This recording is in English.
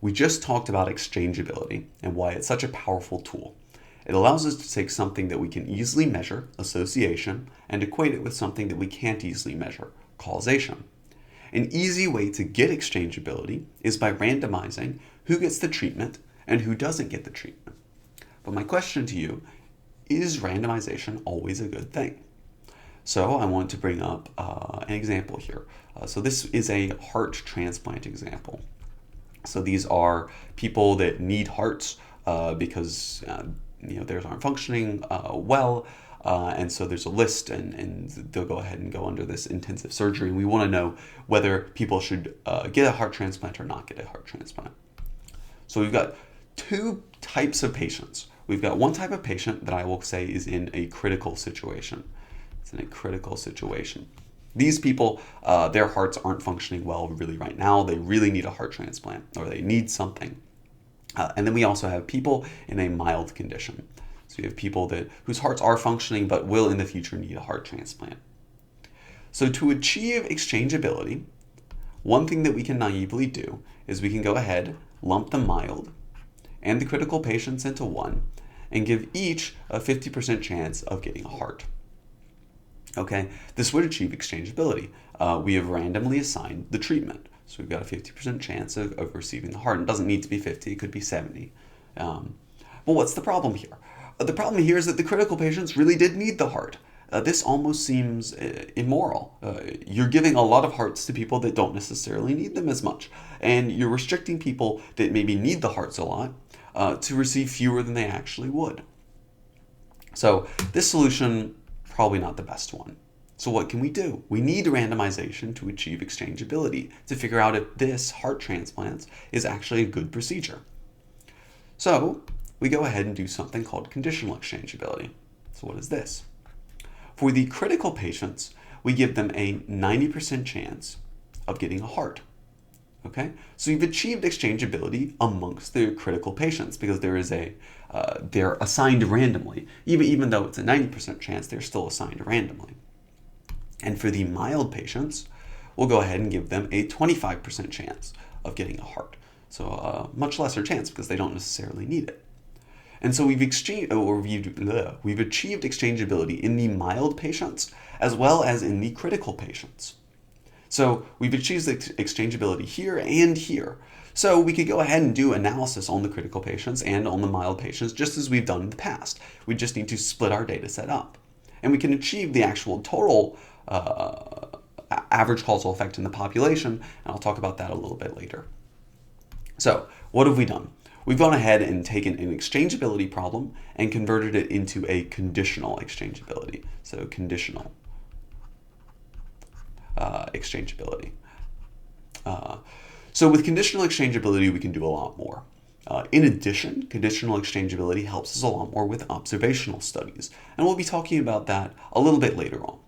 We just talked about exchangeability and why it's such a powerful tool. It allows us to take something that we can easily measure, association, and equate it with something that we can't easily measure, causation. An easy way to get exchangeability is by randomizing who gets the treatment and who doesn't get the treatment. But my question to you, is randomization always a good thing? So I want to bring up an example here. So this is a heart transplant example. So these are people that need hearts because theirs aren't functioning well, and so there's a list, and they'll go ahead and go under this intensive surgery. And we want to know whether people should get a heart transplant or not get a heart transplant. So we've got two types of patients. We've got one type of patient that I will say is in a critical situation. It's in a critical situation. These people, their hearts aren't functioning well really right now. They really need a heart transplant, or they need something. And then we also have people in a mild condition. So we have people whose hearts are functioning but will in the future need a heart transplant. So to achieve exchangeability, one thing that we can naively do is we can go ahead, lump the mild and the critical patients into one, and give each a 50% chance of getting a heart. Okay, this would achieve exchangeability. We have randomly assigned the treatment. So we've got a 50% chance of receiving the heart. It doesn't need to be 50, it could be 70. But what's the problem here? The problem here is that the critical patients really did need the heart. This almost seems immoral. You're giving a lot of hearts to people that don't necessarily need them as much. And you're restricting people that maybe need the hearts a lot to receive fewer than they actually would. So this solution, probably not the best one. So what can we do? We need randomization to achieve exchangeability, to figure out if this heart transplant is actually a good procedure. So we go ahead and do something called conditional exchangeability. So what is this? For the critical patients, we give them a 90% chance of getting a heart. Okay, so you've achieved exchangeability amongst the critical patients because they're assigned randomly. Even though it's a 90% chance, they're still assigned randomly. And for the mild patients, we'll go ahead and give them a 25% chance of getting a heart. So a much lesser chance because they don't necessarily need it. And so we've achieved exchangeability in the mild patients as well as in the critical patients. So we've achieved exchangeability here and here. So we could go ahead and do analysis on the critical patients and on the mild patients just as we've done in the past. We just need to split our data set up. And we can achieve the actual total average causal effect in the population, and I'll talk about that a little bit later. So what have we done? We've gone ahead and taken an exchangeability problem and converted it into a conditional exchangeability. So conditional exchangeability. So with conditional exchangeability, we can do a lot more. In addition, conditional exchangeability helps us a lot more with observational studies, and we'll be talking about that a little bit later on.